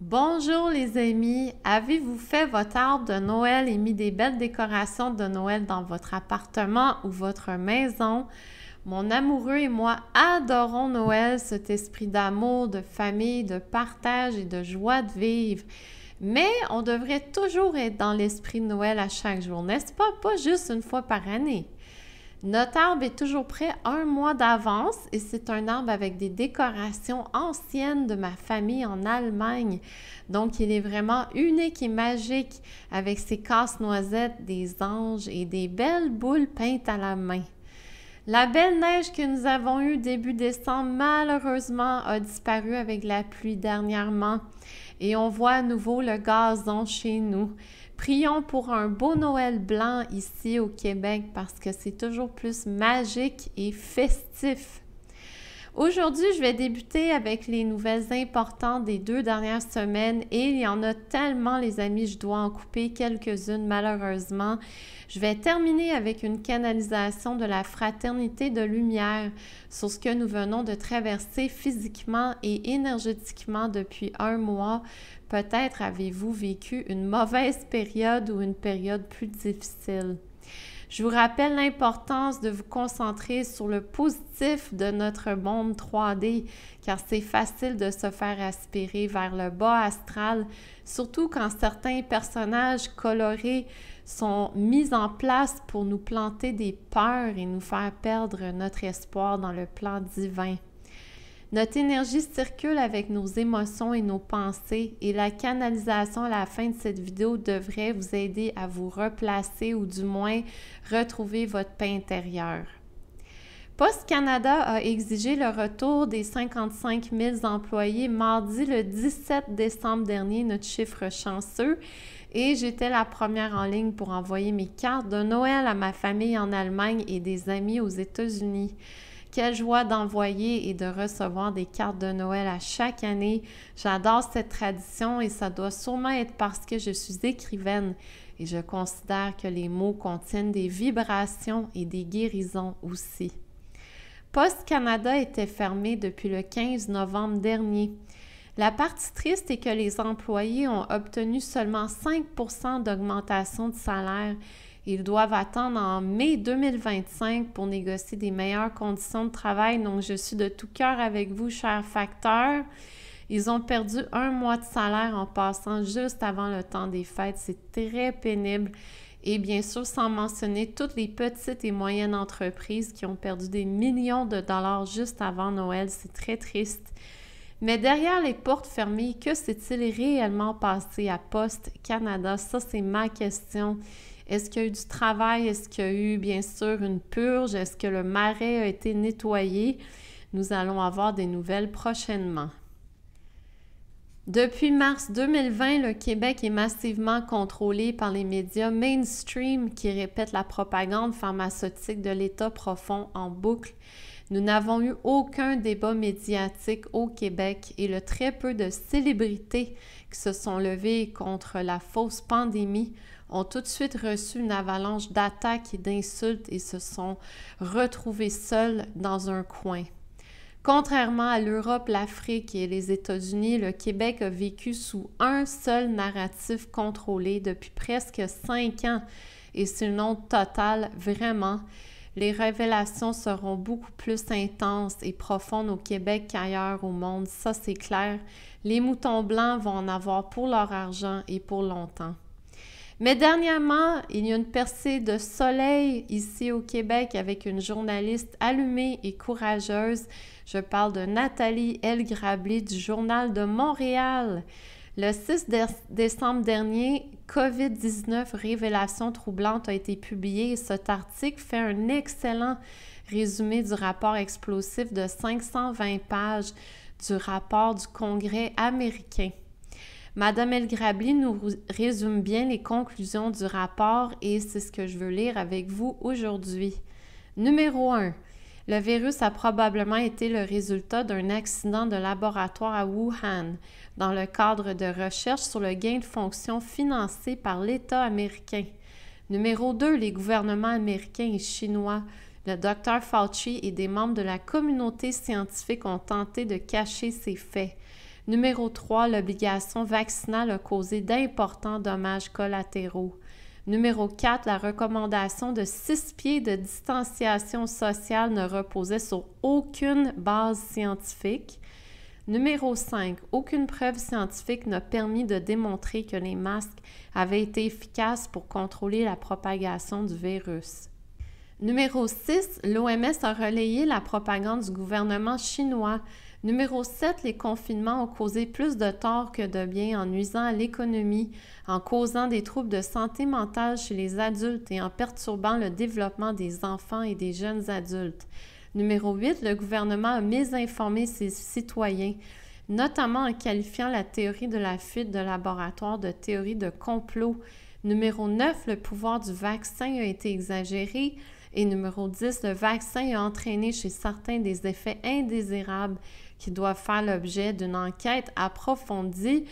Bonjour les amis, avez-vous fait votre arbre de Noël et mis des belles décorations de Noël dans votre appartement ou votre maison? Mon amoureux et moi adorons Noël, cet esprit d'amour, de famille, de partage et de joie de vivre. Mais on devrait toujours être dans l'esprit de Noël à chaque jour, n'est-ce pas? Pas juste une fois par année. Notre arbre est toujours prêt un mois d'avance et c'est un arbre avec des décorations anciennes de ma famille en Allemagne. Donc, il est vraiment unique et magique avec ses casse-noisettes, des anges et des belles boules peintes à la main. La belle neige que nous avons eue début décembre, malheureusement, a disparu avec la pluie dernièrement et on voit à nouveau le gazon chez nous. Prions pour un beau Noël blanc ici au Québec parce que c'est toujours plus magique et festif. Aujourd'hui, je vais débuter avec les nouvelles importantes des 2 dernières semaines et il y en a tellement, les amis, je dois en couper quelques-unes malheureusement. Je vais terminer avec une canalisation de la fraternité de lumière sur ce que nous venons de traverser physiquement et énergétiquement depuis un mois. Peut-être avez-vous vécu une mauvaise période ou une période plus difficile. Je vous rappelle l'importance de vous concentrer sur le positif de notre monde 3D, car c'est facile de se faire aspirer vers le bas astral, surtout quand certains personnages colorés sont mis en place pour nous planter des peurs et nous faire perdre notre espoir dans le plan divin. Notre énergie circule avec nos émotions et nos pensées et la canalisation à la fin de cette vidéo devrait vous aider à vous replacer ou du moins retrouver votre paix intérieure. Post Canada a exigé le retour des 55 000 employés mardi le 17 décembre dernier, notre chiffre chanceux, et j'étais la première en ligne pour envoyer mes cartes de Noël à ma famille en Allemagne et des amis aux États-Unis. Quelle joie d'envoyer et de recevoir des cartes de Noël à chaque année. J'adore cette tradition et ça doit sûrement être parce que je suis écrivaine et je considère que les mots contiennent des vibrations et des guérisons aussi. Post Canada était fermé depuis le 15 novembre dernier. La partie triste est que les employés ont obtenu seulement 5% d'augmentation de salaire. Ils doivent attendre en mai 2025 pour négocier des meilleures conditions de travail. Donc, je suis de tout cœur avec vous, chers facteurs. Ils ont perdu un mois de salaire en passant juste avant le temps des fêtes. C'est très pénible. Et bien sûr, sans mentionner toutes les petites et moyennes entreprises qui ont perdu des millions de dollars juste avant Noël. C'est très triste. Mais derrière les portes fermées, que s'est-il réellement passé à Post Canada? Ça, c'est ma question. Est-ce qu'il y a eu du travail? Est-ce qu'il y a eu, bien sûr, une purge? Est-ce que le marais a été nettoyé? Nous allons avoir des nouvelles prochainement. Depuis mars 2020, le Québec est massivement contrôlé par les médias mainstream qui répètent la propagande pharmaceutique de l'État profond en boucle. Nous n'avons eu aucun débat médiatique au Québec et le très peu de célébrités qui se sont levées contre la fausse pandémie ont tout de suite reçu une avalanche d'attaques et d'insultes et se sont retrouvés seuls dans un coin. Contrairement à l'Europe, l'Afrique et les États-Unis, le Québec a vécu sous un seul narratif contrôlé depuis presque 5 ans et c'est une honte totale, vraiment. Les révélations seront beaucoup plus intenses et profondes au Québec qu'ailleurs au monde, ça c'est clair. Les moutons blancs vont en avoir pour leur argent et pour longtemps. Mais dernièrement, il y a une percée de soleil ici au Québec avec une journaliste allumée et courageuse. Je parle de Nathalie Elgrabli du Journal de Montréal. Le 6 décembre dernier, COVID-19, révélation troublante a été publié et cet article fait un excellent résumé du rapport explosif de 520 pages du rapport du Congrès américain. Madame Elgrabli nous résume bien les conclusions du rapport et c'est ce que je veux lire avec vous aujourd'hui. Numéro 1. Le virus a probablement été le résultat d'un accident de laboratoire à Wuhan dans le cadre de recherches sur le gain de fonction financé par l'État américain. Numéro 2. Les gouvernements américains et chinois, le Dr Fauci et des membres de la communauté scientifique ont tenté de cacher ces faits. Numéro 3, l'obligation vaccinale a causé d'importants dommages collatéraux. Numéro 4, la recommandation de 6 pieds de distanciation sociale ne reposait sur aucune base scientifique. Numéro 5, aucune preuve scientifique n'a permis de démontrer que les masques avaient été efficaces pour contrôler la propagation du virus. Numéro 6, l'OMS a relayé la propagande du gouvernement chinois. Numéro 7, les confinements ont causé plus de tort que de bien en nuisant à l'économie, en causant des troubles de santé mentale chez les adultes et en perturbant le développement des enfants et des jeunes adultes. Numéro 8, le gouvernement a mésinformé ses citoyens, notamment en qualifiant la théorie de la fuite de laboratoire de théorie de complot. Numéro 9, le pouvoir du vaccin a été exagéré. Et numéro 10, le vaccin a entraîné chez certains des effets indésirables qui doivent faire l'objet d'une enquête approfondie.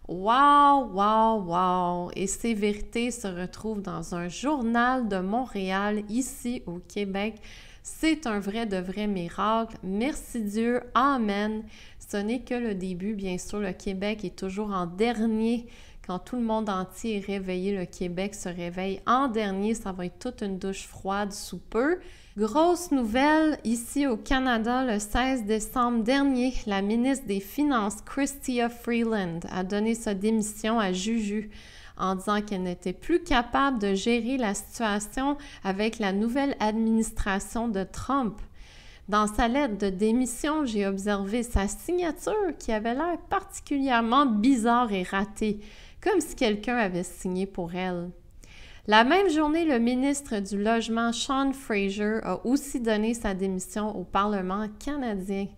Wow, wow, wow! Et ces vérités se retrouvent dans un journal de Montréal, ici au Québec. C'est un vrai de vrai miracle. Merci Dieu. Amen. Ce n'est que le début. Bien sûr, le Québec est toujours en dernier. Quand tout le monde entier est réveillé, le Québec se réveille en dernier. Ça va être toute une douche froide sous peu. Grosse nouvelle, ici au Canada, le 16 décembre dernier, la ministre des Finances, Chrystia Freeland, a donné sa démission à Juju en disant qu'elle n'était plus capable de gérer la situation avec la nouvelle administration de Trump. Dans sa lettre de démission, j'ai observé sa signature qui avait l'air particulièrement bizarre et ratée, comme si quelqu'un avait signé pour elle. La même journée, le ministre du Logement, Sean Fraser, a aussi donné sa démission au Parlement canadien.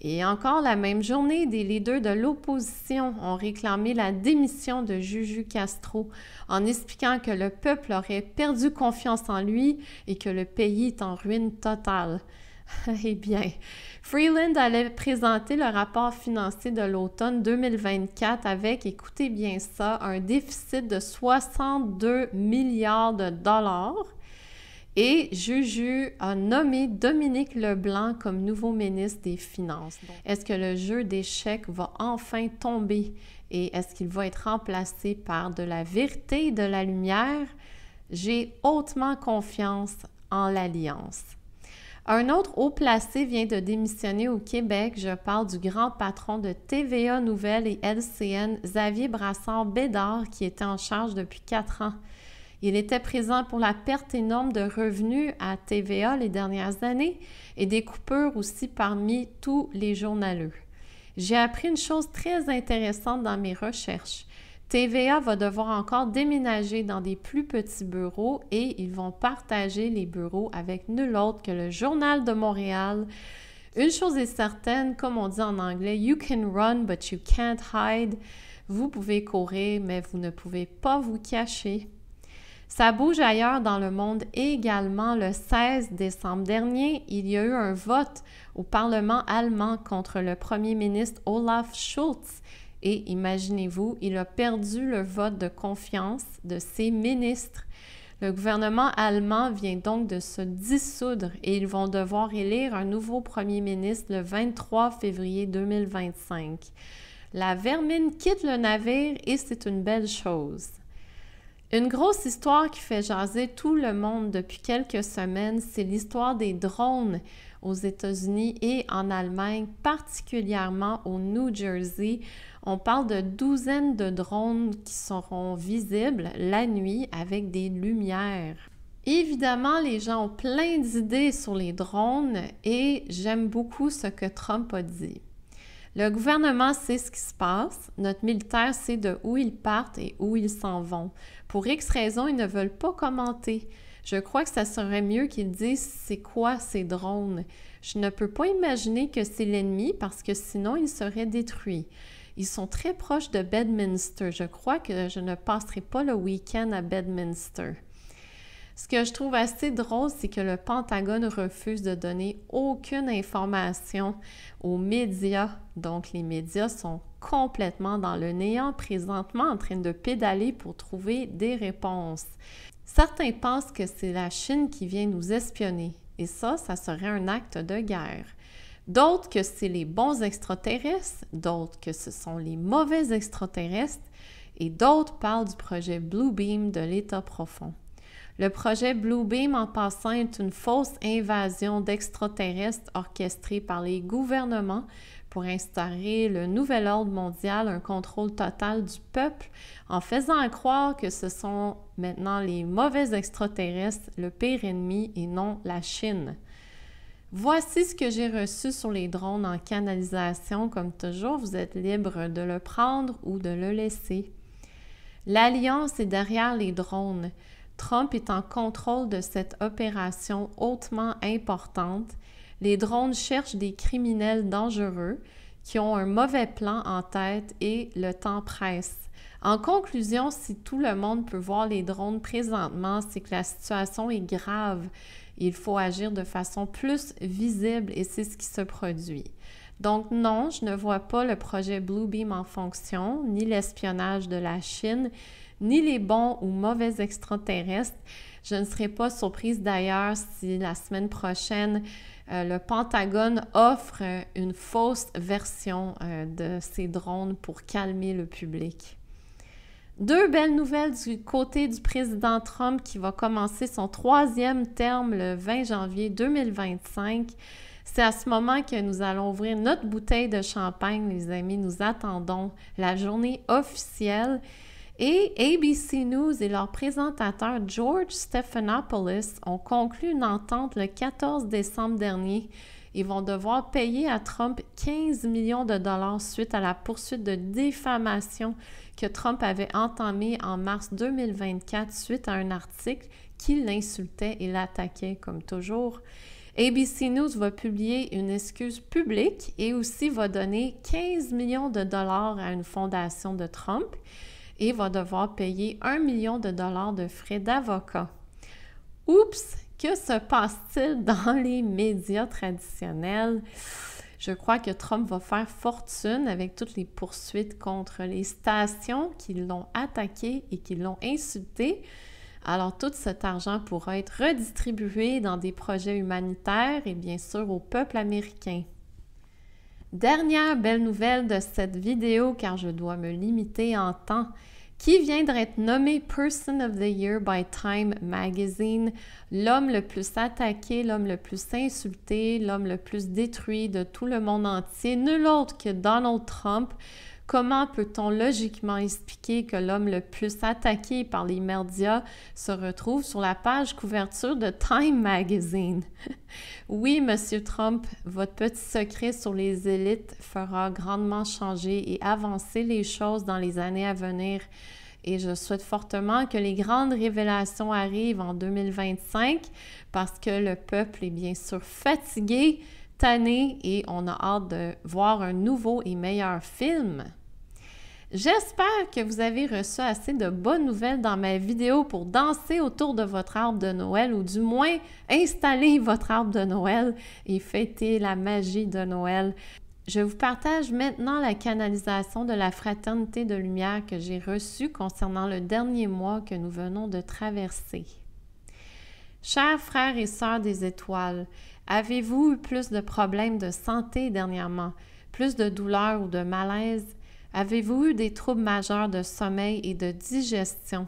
Et encore la même journée, des leaders de l'opposition ont réclamé la démission de Juju Castro en expliquant que le peuple aurait perdu confiance en lui et que le pays est en ruine totale. Eh bien, Freeland allait présenter le rapport financier de l'automne 2024 avec, écoutez bien ça, un déficit de 62 milliards de dollars. Et Juju a nommé Dominique Leblanc comme nouveau ministre des Finances. Est-ce que le jeu d'échecs va enfin tomber et est-ce qu'il va être remplacé par de la vérité et de la lumière? J'ai hautement confiance en l'Alliance. Un autre haut placé vient de démissionner au Québec. Je parle du grand patron de TVA Nouvelles et LCN, Xavier Brassard-Bédard, qui était en charge depuis 4 ans. Il était présent pour la perte énorme de revenus à TVA les dernières années et des coupures aussi parmi tous les journaleux. J'ai appris une chose très intéressante dans mes recherches. TVA va devoir encore déménager dans des plus petits bureaux et ils vont partager les bureaux avec nul autre que le Journal de Montréal. Une chose est certaine, comme on dit en anglais, « You can run, but you can't hide ». Vous pouvez courir, mais vous ne pouvez pas vous cacher. Ça bouge ailleurs dans le monde également. Le 16 décembre dernier, il y a eu un vote au Parlement allemand contre le premier ministre Olaf Scholz. Et imaginez-vous, il a perdu le vote de confiance de ses ministres. Le gouvernement allemand vient donc de se dissoudre et ils vont devoir élire un nouveau premier ministre le 23 février 2025. La vermine quitte le navire et c'est une belle chose. Une grosse histoire qui fait jaser tout le monde depuis quelques semaines, c'est l'histoire des drones aux États-Unis et en Allemagne, particulièrement au New Jersey. On parle de douzaines de drones qui seront visibles la nuit avec des lumières. Évidemment, les gens ont plein d'idées sur les drones et j'aime beaucoup ce que Trump a dit. Le gouvernement sait ce qui se passe, notre militaire sait de où ils partent et où ils s'en vont. Pour X raisons, ils ne veulent pas commenter. Je crois que ça serait mieux qu'ils disent c'est quoi ces drones. Je ne peux pas imaginer que c'est l'ennemi parce que sinon ils seraient détruits. Ils sont très proches de Bedminster. Je crois que je ne passerai pas le week-end à Bedminster. Ce que je trouve assez drôle, c'est que le Pentagone refuse de donner aucune information aux médias. Donc, les médias sont complètement dans le néant présentement en train de pédaler pour trouver des réponses. Certains pensent que c'est la Chine qui vient nous espionner et ça serait un acte de guerre. d'autres que c'est les bons extraterrestres, d'autres que ce sont les mauvais extraterrestres, et d'autres parlent du projet Bluebeam de l'État profond. Le projet Bluebeam, en passant, est une fausse invasion d'extraterrestres orchestrée par les gouvernements pour instaurer le nouvel ordre mondial, un contrôle total du peuple, en faisant croire que ce sont maintenant les mauvais extraterrestres, le pire ennemi, et non la Chine. Voici ce que j'ai reçu sur les drones en canalisation. Comme toujours, vous êtes libre de le prendre ou de le laisser. L'Alliance est derrière les drones. Trump est en contrôle de cette opération hautement importante. Les drones cherchent des criminels dangereux qui ont un mauvais plan en tête et le temps presse. En conclusion, si tout le monde peut voir les drones présentement, c'est que la situation est grave. Il faut agir de façon plus visible et c'est ce qui se produit. Donc non, je ne vois pas le projet Bluebeam en fonction, ni l'espionnage de la Chine, ni les bons ou mauvais extraterrestres. Je ne serais pas surprise d'ailleurs si la semaine prochaine, le Pentagone offre une fausse version de ces drones pour calmer le public. Deux belles nouvelles du côté du président Trump qui va commencer son 3e terme le 20 janvier 2025. C'est à ce moment que nous allons ouvrir notre bouteille de champagne, les amis. Nous attendons la journée officielle. Et ABC News et leur présentateur George Stephanopoulos ont conclu une entente le 14 décembre dernier. Ils vont devoir payer à Trump 15 millions de dollars suite à la poursuite de diffamation que Trump avait entamée en mars 2024 suite à un article qui l'insultait et l'attaquait comme toujours. ABC News va publier une excuse publique et aussi va donner 15 millions de dollars à une fondation de Trump et va devoir payer 1 million de dollars de frais d'avocat. Oups! Que se passe-t-il dans les médias traditionnels? Je crois que Trump va faire fortune avec toutes les poursuites contre les stations qui l'ont attaqué et qui l'ont insulté. Alors, tout cet argent pourra être redistribué dans des projets humanitaires et bien sûr au peuple américain. Dernière belle nouvelle de cette vidéo, car je dois me limiter en temps. Qui vient d'être nommé Person of the Year by Time Magazine, l'homme le plus attaqué, l'homme le plus insulté, l'homme le plus détruit de tout le monde entier, nul autre que Donald Trump. Comment peut-on logiquement expliquer que l'homme le plus attaqué par les médias se retrouve sur la page couverture de Time Magazine? Oui, Monsieur Trump, votre petit secret sur les élites fera grandement changer et avancer les choses dans les années à venir. Et je souhaite fortement que les grandes révélations arrivent en 2025 parce que le peuple est bien sûr fatigué, tanné et on a hâte de voir un nouveau et meilleur film. J'espère que vous avez reçu assez de bonnes nouvelles dans ma vidéo pour danser autour de votre arbre de Noël ou du moins installer votre arbre de Noël et fêter la magie de Noël. Je vous partage maintenant la canalisation de la Fraternité de Lumière que j'ai reçue concernant le dernier mois que nous venons de traverser. Chers frères et sœurs des étoiles, avez-vous eu plus de problèmes de santé dernièrement, plus de douleurs ou de malaise? Avez-vous eu des troubles majeurs de sommeil et de digestion?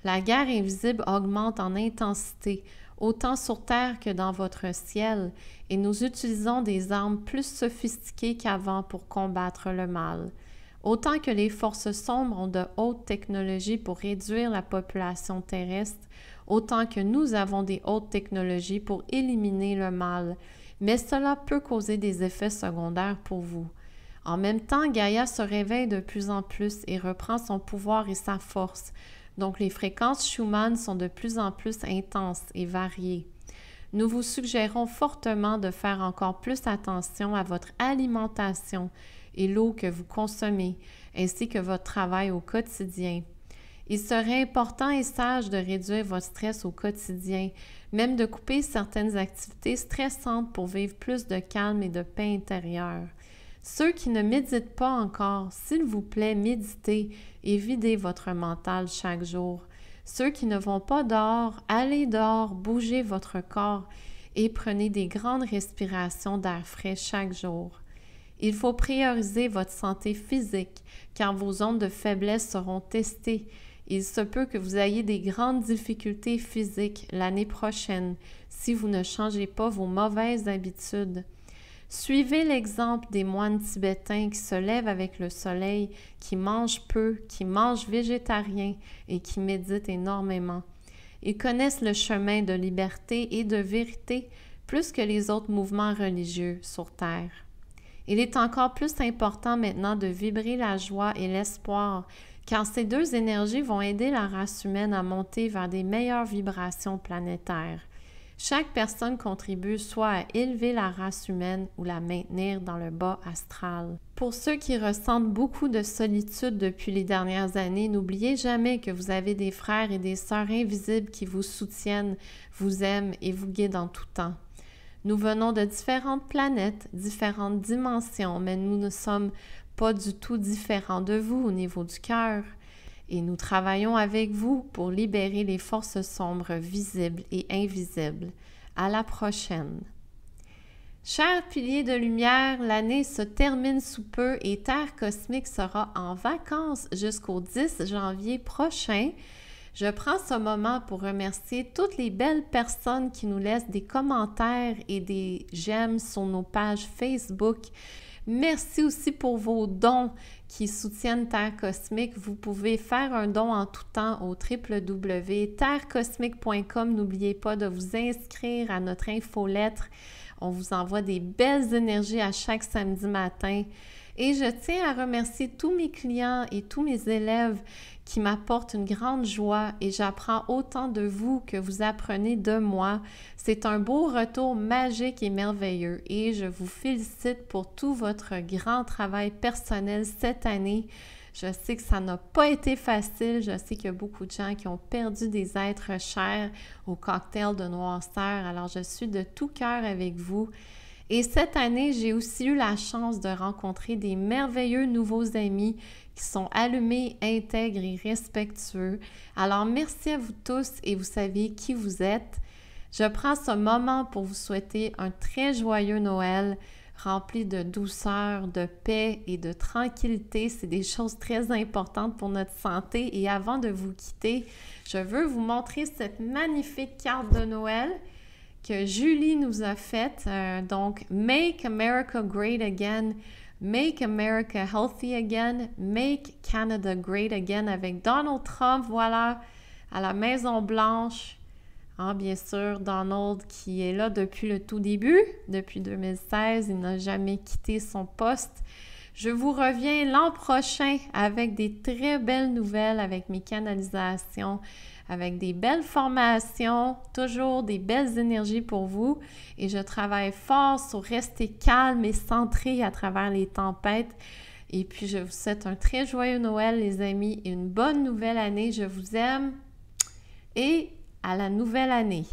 La guerre invisible augmente en intensité, autant sur Terre que dans votre ciel, et nous utilisons des armes plus sophistiquées qu'avant pour combattre le mal. Autant que les forces sombres ont de hautes technologies pour réduire la population terrestre, autant que nous avons des hautes technologies pour éliminer le mal, mais cela peut causer des effets secondaires pour vous. En même temps, Gaïa se réveille de plus en plus et reprend son pouvoir et sa force, donc les fréquences Schumann sont de plus en plus intenses et variées. Nous vous suggérons fortement de faire encore plus attention à votre alimentation et l'eau que vous consommez, ainsi que votre travail au quotidien. Il serait important et sage de réduire votre stress au quotidien, même de couper certaines activités stressantes pour vivre plus de calme et de paix intérieure. Ceux qui ne méditent pas encore, s'il vous plaît, méditez et videz votre mental chaque jour. Ceux qui ne vont pas dehors, allez dehors, bougez votre corps et prenez des grandes respirations d'air frais chaque jour. Il faut prioriser votre santé physique car vos zones de faiblesse seront testées. Il se peut que vous ayez des grandes difficultés physiques l'année prochaine si vous ne changez pas vos mauvaises habitudes. Suivez l'exemple des moines tibétains qui se lèvent avec le soleil, qui mangent peu, qui mangent végétarien et qui méditent énormément. Ils connaissent le chemin de liberté et de vérité plus que les autres mouvements religieux sur Terre. Il est encore plus important maintenant de vibrer la joie et l'espoir, car ces deux énergies vont aider la race humaine à monter vers des meilleures vibrations planétaires. Chaque personne contribue soit à élever la race humaine ou la maintenir dans le bas astral. Pour ceux qui ressentent beaucoup de solitude depuis les dernières années, n'oubliez jamais que vous avez des frères et des sœurs invisibles qui vous soutiennent, vous aiment et vous guident en tout temps. Nous venons de différentes planètes, différentes dimensions, mais nous ne sommes pas du tout différents de vous au niveau du cœur. Et nous travaillons avec vous pour libérer les forces sombres visibles et invisibles. À la prochaine! Chers piliers de lumière, l'année se termine sous peu et Terre Cosmique sera en vacances jusqu'au 10 janvier prochain. Je prends ce moment pour remercier toutes les belles personnes qui nous laissent des commentaires et des j'aime sur nos pages Facebook. Merci aussi pour vos dons qui soutiennent Terre Cosmique. Vous pouvez faire un don en tout temps au www.terrecosmique.com. N'oubliez pas de vous inscrire à notre infolettre. On vous envoie des belles énergies à chaque samedi matin. Et je tiens à remercier tous mes clients et tous mes élèves qui m'apportent une grande joie et j'apprends autant de vous que vous apprenez de moi. C'est un beau retour magique et merveilleux et je vous félicite pour tout votre grand travail personnel cette année. Je sais que ça n'a pas été facile. Je sais qu'il y a beaucoup de gens qui ont perdu des êtres chers au cocktail de noirceur. Alors, je suis de tout cœur avec vous. Et cette année, j'ai aussi eu la chance de rencontrer des merveilleux nouveaux amis qui sont allumés, intègres et respectueux. Alors, merci à vous tous et vous savez qui vous êtes. Je prends ce moment pour vous souhaiter un très joyeux Noël, rempli de douceur, de paix et de tranquillité. C'est des choses très importantes pour notre santé. Et avant de vous quitter, je veux vous montrer cette magnifique carte de Noël que Julie nous a faite. Donc, Make America Great Again, Make America Healthy Again, Make Canada Great Again avec Donald Trump, voilà, à la Maison-Blanche. Bien sûr, Donald qui est là depuis le tout début, depuis 2016, il n'a jamais quitté son poste. Je vous reviens l'an prochain avec des très belles nouvelles, avec mes canalisations, avec des belles formations, toujours des belles énergies pour vous. Et je travaille fort sur rester calme et centré à travers les tempêtes. Et puis, je vous souhaite un très joyeux Noël, les amis, et une bonne nouvelle année. Je vous aime et à la nouvelle année.